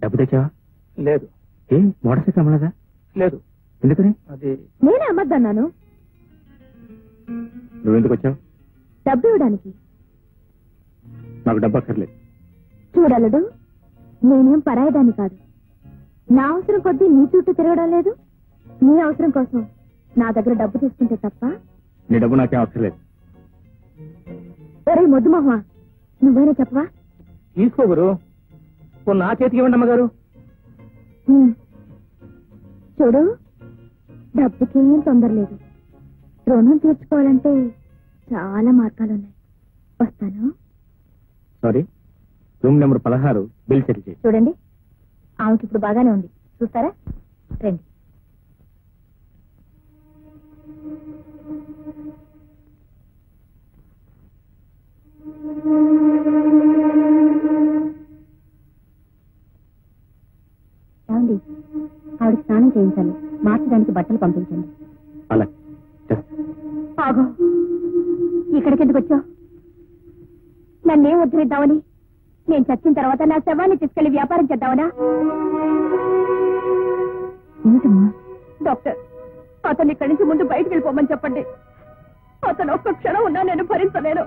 డబ్బు తెచ్చావా? లేదు. ఏ మోటార్ సైకిల్ అమ్మలేదా? లేదు. ఎందుకని? అది నేనే అమ్మద్దన్నాను. నువ్వెందుకు వచ్చావు? డబ్బు ఇవ్వడానికి. నాకు డబ్బు అక్కర్లేదు. చూడలడు, నేనేం పరాయదాన్ని కాదు. నా అవసరం కొద్దీ నీ చుట్టూ తిరగడం లేదు. నీ అవసరం కోసం నా దగ్గర డబ్బు తీసుకుంటే తప్ప. నీ డబ్బు నాకేం అక్కర్లేదు. ఒరే మొద్దు మొహమా, నువ్వైనా చెప్పవా? తీసుకో గురు. నా చేతికి ఇవ్వండి అమ్మగారు. చూడు, డబ్బుకేం తొందర లేదు. రుణం తీర్చుకోవాలంటే చాలా మార్గాలున్నాయి. వస్తాను. Sorry, room number 16 bill settle చేయి. చూడండి, ఆమెకి ఇప్పుడు బాగానే ఉంది. చూస్తారా? రండి. ఏమండి, ఆవిడ స్నానం చేయించాలి. మార్చడానికి బట్టలు పంపించండి. అలా ఆగో, ఇక్కడికి ఎందుకు వచ్చావు? నన్నేం ఉద్ధరిద్దామని? నేను చచ్చిన తర్వాత నా శవాన్ని తీసుకెళ్లి వ్యాపారం చేద్దామనా? ఏమిటమ్మా? డాక్టర్, అతను ఇక్కడి నుంచి ముందు బయటికి వెళ్ళిపోమని చెప్పండి. అతను ఒక్క క్షణం ఉన్నా నేను భరించలేను.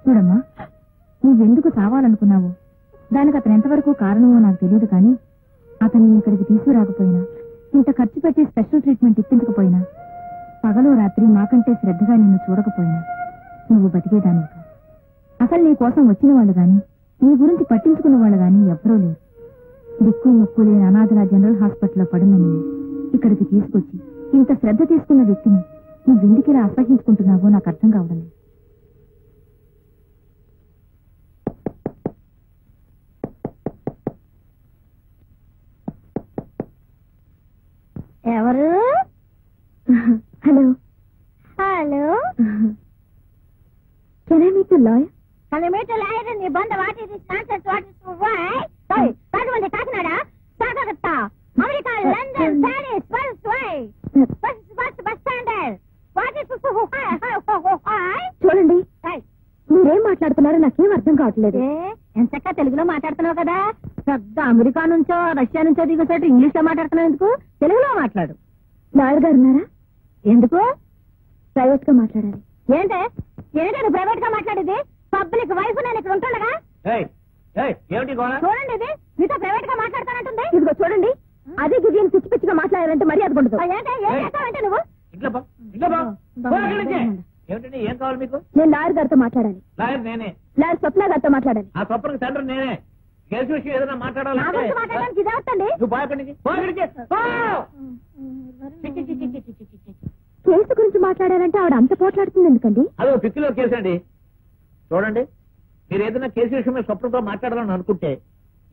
చూడమ్మా, నువ్వెందుకు చావాలనుకున్నావు? దానికి అతను ఎంతవరకు కారణమో నాకు తెలియదు, కానీ అతన్ని ఇక్కడికి తీసుకురాకపోయినా, ఇంత ఖర్చు పెట్టి స్పెషల్ ట్రీట్మెంట్ ఇప్పించకపోయినా, పగలు రాత్రి మాకంటే శ్రద్ధగా నిన్ను చూడకపోయినా నువ్వు బతికేదానివి కాదు. అసలు నీ కోసం వచ్చిన వాళ్ళు గాని, నీ గురించి పట్టించుకున్న వాళ్ళు గాని ఎవ్వరూ లేరు. దిక్కు ముక్కు లేని అనాథల జనరల్ హాస్పిటల్లో పడున్న నేను ఇక్కడికి తీసుకొచ్చి ఇంత శ్రద్ధ తీసుకున్న వ్యక్తిని నువ్వెందుకు ఇలా అసహించుకుంటున్నావో నాకు అర్థం కావడం లేదు. ఎవరు? Hello hello, can I meet the lawyer? Can I meet the lawyer in Nibanda? What is this nonsense? What is this? Why? Sorry, Rajamandi, Kakinada, Sagagatta, America, London, Paris, what's why? What's bus standard? What is this? Why? చూడండి, మీరేం మాట్లాడుతున్నారో నాకేం అర్థం కావట్లేదు. ఎంతక్క తెలుగులో మాట్లాడుతున్నావు కదా, పెద్ద అమెరికా నుంచో రష్యా నుంచో దిగేసట్టు ఇంగ్లీష్ లో మాట్లాడుతున్నావు ఎందుకు? తెలుగులో మాట్లాడు. లాయర్ గారు ఉన్నారా? ఎందుకు? ప్రైవేట్ గా మాట్లాడాలి. ఏంటే ప్రైవేట్ గా మాట్లాడేది? పబ్లిక్ వైఫ్ నేను ఇక్కడ ఉంటుండగా. చూడండి, ఇది మీతో ప్రైవేట్ గా మాట్లాడతానంటుంది. ఇదిగో చూడండి, అదే గిజీని పిచ్చి పిచ్చిగా మాట్లాడాలంటే మర్యాద ఉండదు. ఏంటంటే నువ్వు ఏం కావాలి మీకు? నేను లాయర్ గారితో మాట్లాడాలి. లాయర్ నేనే. లాయర్ స్వప్న గారితో మాట్లాడాలి. ఆ స్వప్నకి తండ్రి నేనే. కేసు విషయం ఏదైనా మాట్లాడడానికి ఇదే వస్తండి. కేసు గురించి మాట్లాడాలంటే ఆవిడ అంత పోట్లాడుతుంది ఎందుకండి? అదో పిక్కిలో కేసు అండి. చూడండి, మీరు ఏదైనా కేసు విషయమే స్వప్నంతో మాట్లాడాలని అనుకుంటే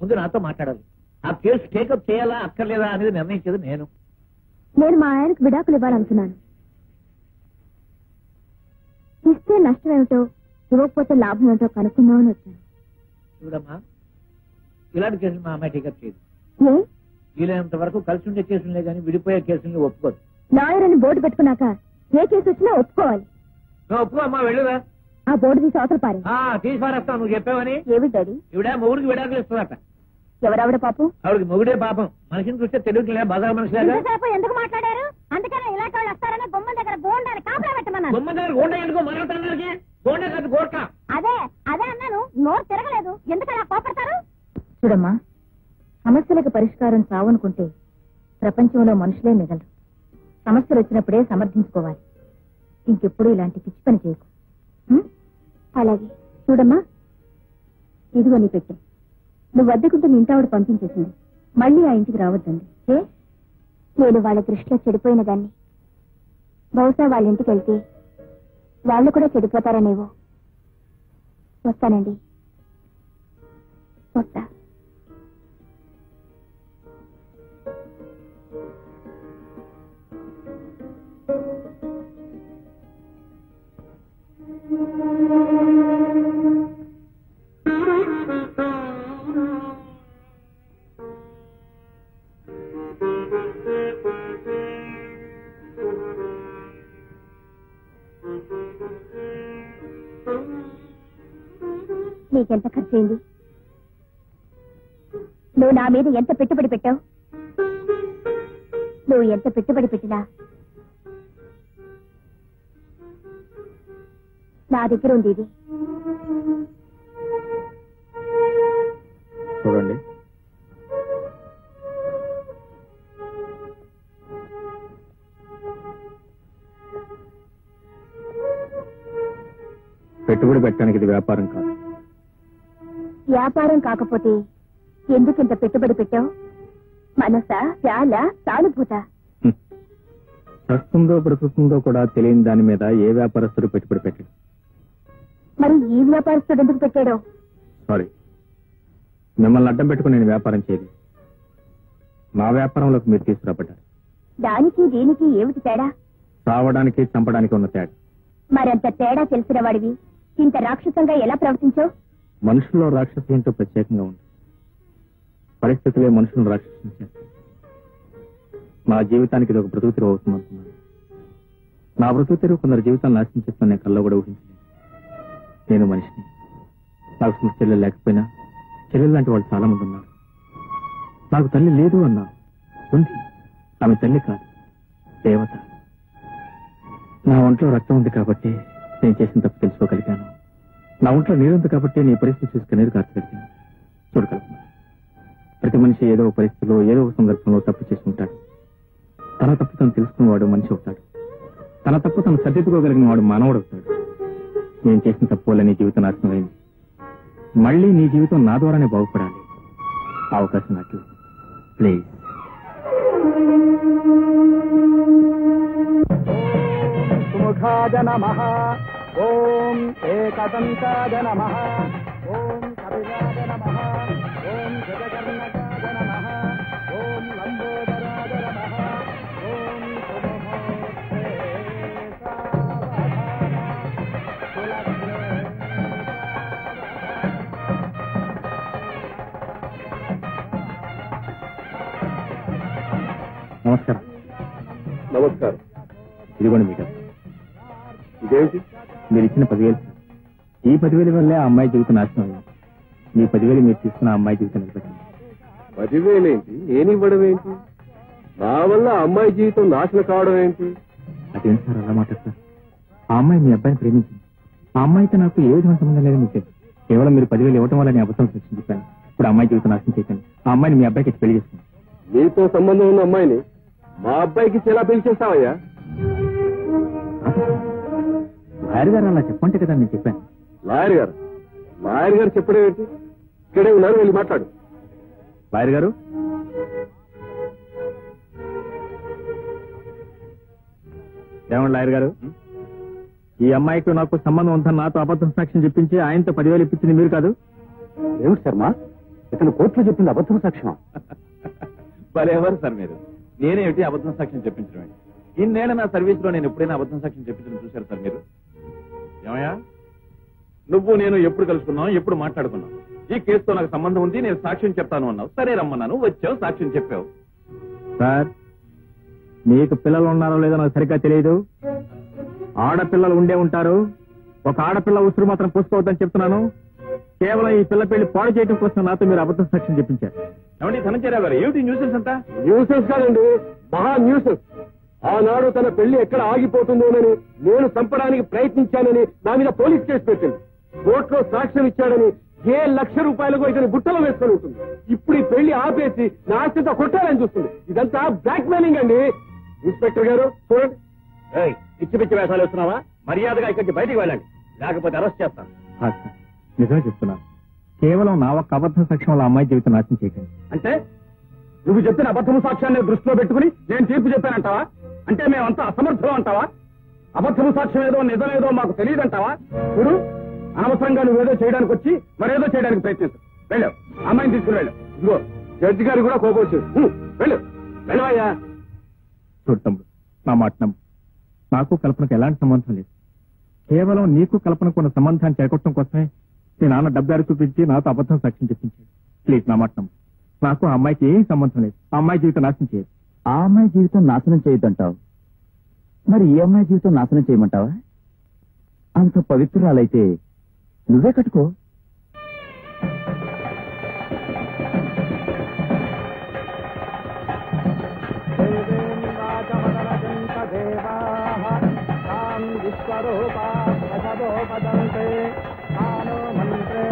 ముందు నాతో మాట్లాడాలి. ఆ కేసు టేకప్ చేయాలా అక్కర్లేదా అనేది నిర్ణయించేది నేను. నేను మా ఆయనకు విడాకులు ఇవ్వాలనుకున్నాను. ఇస్తే నష్టం ఏమిటో, ఇవ్వకపోతే లాభం ఏమిటో కనుక్కుందామని వచ్చాను. చూడమ్మా, ఇలాంటి కేసులు మా అమ్మాయి టేకప్ చేయదు. ఏ? వీలైనంత వరకు కలిసి ఉండే కేసులే కానీ విడిపోయే కేసుల్ని ఒప్పుకోదు. లాయర్ అని బోర్డు పెట్టుకున్నాక ఏ కేసు వచ్చినా ఒప్పుకోవాలి. నువ్వు ఒప్పుకో అమ్మా, వెళ్ళురా. ఆ బోర్డు తీసి అవతల పారే. తీసి పారేస్తావు. నువ్వు చెప్పావని. ఏమి డాడీ? ఇవిడ మొగుడికి విడాకులు ఇస్తుందట. ఎవరావిడ పాపం? ఆవిడకి మొగుడే పాపం. మనిషిని చూస్తే తెలుగులే బజార్ మనిషిలాగా. ఎందుకు మాట్లాడారు? అందుకనే ఇలాంటి వాళ్ళు వస్తారని గుమ్మం దగ్గర గోండాన్ని కాపలా పెట్టమన్నాను. గుమ్మం దగ్గర గోండా ఎందుకో మరొకటి గోండా కాదు గోట్ల. అదే అన్నాను, నోరు తిరగలేదు. ఎందుకు అలా కోపడతారు? చూడమ్మా, సమస్యలకు పరిష్కారం చావనుకుంటే ప్రపంచంలో మనుషులే మిగలరు. సమస్యలు వచ్చినప్పుడే సమర్థించుకోవాలి. ఇంకెప్పుడు ఇలాంటి పిచ్చి పని చేయకు. అలాగే. చూడమ్మా, ఇదిగో నీ పెట్టు. నువ్వు అద్దెకుంటూ నీ ఇంటావిడ పంపించేసింది. మళ్ళీ ఆ ఇంటికి రావద్దండి. నేను వాళ్ళ దృష్టిలో చెడిపోయిన దాన్ని. బహుశా వాళ్ళ ఇంటికి వెళ్తే వాళ్ళు కూడా చెడిపోతారనేవో. వస్తానండి. వస్తా. నీకెంత ఖర్చు అయింది? నువ్వు నా మీద ఎంత పెట్టుబడి పెట్టావు? నువ్వు ఎంత పెట్టుబడి పెట్టినా నా దగ్గర ఉంది ఇది. చూడండి, పెట్టుబడి పెట్టడానికి ఇది వ్యాపారం కాదు. వ్యాపారం కాకపోతే ఎందుకింత పెట్టుబడి పెట్టావు? మనసా, చాలా సానుభూత? వస్తుందో బ్రతుకుతుందో కూడా తెలియని దాని మీద ఏ వ్యాపారస్తుడు పెట్టుబడి పెట్టాడు? మరి ఈ వ్యాపారస్తుడు ఎందుకు పెట్టాడో? సారీ, మిమ్మల్ని అడ్డం పెట్టుకుని నేను వ్యాపారం చేయలేదు. నా వ్యాపారంలోకి మీరు తీసుకురాబడ్డారు. దానికి దీనికి ఏమిటి తేడా? రావడానికి చంపడానికి ఉన్న తేడా. మరంత తేడా తెలిసిన వాడివి ఇంత రాక్షసంగా ఎలా ప్రవర్తించావు? మనుషుల్లో రాక్షసు ఏంటో ప్రత్యేకంగా ఉంది. పరిస్థితులే మనుషులను రాక్షసం చేస్తాయి. నా జీవితానికి ఇది ఒక బ్రతుకు తెరువు అవుతుందనుకున్నాను. నా బ్రతుకు తెరువు కొందరు జీవితాలు నాశనం చేస్తున్న నేను కల్లో కూడా ఊహించలేదు. నేను మనిషిని. నాకు సొంత చెల్లెలు లేకపోయినా చెల్లెలు లాంటి వాళ్ళు చాలా మంది ఉన్నారు. నాకు తల్లి లేదు అన్నా, ఉంది. ఆమె తల్లి కాదు, దేవత. నా ఒంట్లో రక్తం ఉంది కాబట్టి నేను చేసిన తప్పు తెలుసుకోగలిగాను. నా ఒంట్లో నీరుంది కాబట్టి నీ పరిస్థితి చూసి కన్నీరు కార్చగలిగాను. చూడగలను, ప్రతి మనిషి ఏదో ఒక పరిస్థితిలో ఏదో ఒక సందర్భంలో తప్పు చేసుకుంటాడు. తన తప్పు తను తెలుసుకున్నవాడు మనిషి అవుతాడు. తన తప్పు తను సరిదిద్దుకోగలిగిన వాడు మానవుడు అవుతాడు. నేను చేసిన తప్పు వల్ల నీ జీవితం నాశనమైంది. మళ్ళీ నీ జీవితం నా ద్వారానే బాగుపడాలి. అవకాశం నాకు ప్లీజ్. సుముఖాయ నమః. ఓం ఏకదంతాయ నమః. ఓం కపిలాయ నమః. ఓం గజకర్ణకాయ నమః. ఓం లంబోదరాయ నమః. ఓం సుముఖోత్తే నమస్కారం. నమస్కారం. ఇదిగోండి మీ డబ్బు. ఇదేమిటి? మీరు ఇచ్చిన 10,000. ఈ 10,000 వల్లే ఆ అమ్మాయి జీవితం నాశనం అయింది. మీ 10,000 మీరు తీసుకున్న ఆ అమ్మాయి జీవితం నిలబెట్టింది. 10,000 ఏంటి? నేనివ్వడం ఏంటి? నా వల్ల అమ్మాయి జీవితం నాశనం కావడం ఏంటి? అదేంటి సార్ అలా మాట సార్? ఆ అమ్మాయి మీ అబ్బాయిని ప్రేమించింది. ఆ అమ్మాయితో నాకు ఏ విధమైన సంబంధం లేదని మీకు తెలుసు. కేవలం మీరు 10,000 ఇవ్వడం వల్ల నేను అబద్ధం సృష్టించి చెప్పాను. ఇప్పుడు అమ్మాయి జీవితం నాశనం చేశాను. ఆ అమ్మాయిని మీ అబ్బాయికి పెళ్లి చేస్తాను. నీతో సంబంధం ఉన్న అమ్మాయిని మా అబ్బాయికి ఎలా పెళ్లి చేస్తావయ్యా? లాయర్ గారు అలా చెప్పంటే కదా నేను చెప్పాను. లాయర్ గారు? లాయర్ గారు చెప్పడం ఏంటి? ఇక్కడే ఉన్నారు, వెళ్ళి మాట్లాడు. లాయర్ గారు, ఏమండి లాయర్ గారు, ఈ అమ్మాయికి నాకు సంబంధం ఉందని నాతో అబద్ధం సాక్ష్యం చెప్పించి ఆయనతో 10,000 ఇప్పించింది మీరు కాదు? ఏమిటి శర్మ, ఇతను కోర్టులో చెప్పింది అబద్ధం సాక్ష్యం? భలేవారు సార్ మీరు. నేనేమిటి అబద్ధం సాక్ష్యం చెప్పించడం ఏంటి? ఇన్నేళ్ల నా సర్వీస్ లో నేను ఎప్పుడైనా అబద్ధం సాక్ష్యం చెప్పించడం చూశారు సార్ మీరు? ఏమయ్యా, నువ్వు నేను ఎప్పుడు కలుసుకున్నావు, ఎప్పుడు మాట్లాడుకున్నావు? ఈ కేసుతో నాకు సంబంధం ఉంది, నేను సాక్ష్యం చెప్తాను అన్నావు. సరే రమ్మన్నాను, వచ్చావు, సాక్ష్యం చెప్పావు. సార్, మీకు పిల్లలు ఉన్నారో లేదో నాకు సరిగ్గా తెలియదు. ఆడపిల్లలు ఉండే ఉంటారు. ఒక ఆడపిల్ల ఉసురు మాత్రం పూసుకోవద్దని చెప్తున్నాను. కేవలం ఈ పిల్ల పెళ్లి పాడు చేయడం కోసం నాతో మీరు అబద్ధం సాక్ష్యం చెప్పించారు. ఏమండి ధనంజయరావు గారు, ఏమిటి న్యూసెన్స్ అంతా? న్యూసెన్స్ కాదండి, మహా న్యూసెన్స్. ఆనాడు తన పెళ్లి ఎక్కడ ఆగిపోతుందోనని నేను చంపడానికి ప్రయత్నించానని నా మీద పోలీస్ కేసు పెట్టింది. కోర్టులో సాక్ష్యం ఇచ్చాడని ₹1,00,000 ఇతని బుట్టలో వేసుకొని ఉంటుంది. ఇప్పుడు ఈ పెళ్లి ఆపేసి నా ఆస్తితో కొట్టాలని చూస్తుంది. ఇదంతా బ్లాక్ మెయిలింగ్ అండి. ఇన్స్పెక్టర్ గారు చూడండి. పిచ్చి పిచ్చి వేషాలు వేస్తున్నావా? మర్యాదగా ఇక్కడికి బయటికి వెళ్ళండి, లేకపోతే అరెస్ట్ చేస్తాను. నిజమే చెప్తున్నాను. కేవలం నా ఒక్క అబద్ధం సాక్ష్యం వల్ల అమ్మాయి జీవితం నాశనం చేయకండి. అంటే నువ్వు చెప్పిన అబద్ధము సాక్ష్యాన్ని దృష్టిలో పెట్టుకుని నేను తీర్పు చెప్పానంటావా? అంటే మేమంతా అసమర్థులు అంటావా? అబద్ధము సాక్ష్యం ఏదో నిజమేదో మాకు తెలియదంటావా? చూడు, అనవసరంగా నువ్వేదో చేయడానికి వచ్చి మరేదో చేయడానికి ప్రయత్నిస్తావు. వెళ్ళు, అమ్మాయిని తీసుకుని వెళ్ళు. ఇదిగో జడ్జి గారు కూడా కోపం వచ్చాడు. వెళ్ళు, వెళ్ళవయ్యా. చూడు తమ్ముడు, నా మాట నమ్ము. నాకు కల్పనకు ఎలాంటి సంబంధం లేదు. కేవలం నీకు కల్పనకు ఉన్న సంబంధాన్ని చేకొట్టడం కోసమే నీ నాన్న డబ్బారు చూపించి నాతో అబద్ధం సాక్ష్యం చెప్పించాడు. ప్లీజ్ నా మాట నమ్ము. నాకు ఆ అమ్మాయికి ఏం సంబంధం లేదు. ఆ అమ్మాయి జీవితం నాశనం చేయదు. ఆ అమ్మాయి జీవితం నాశనం చేయొద్దంటావు, మరి ఈ అమ్మాయి జీవితం నాశనం చేయమంటావా? అంత పవిత్రురాలైతే నువ్వే కట్టుకో. విశ్వరూపా మంత్రే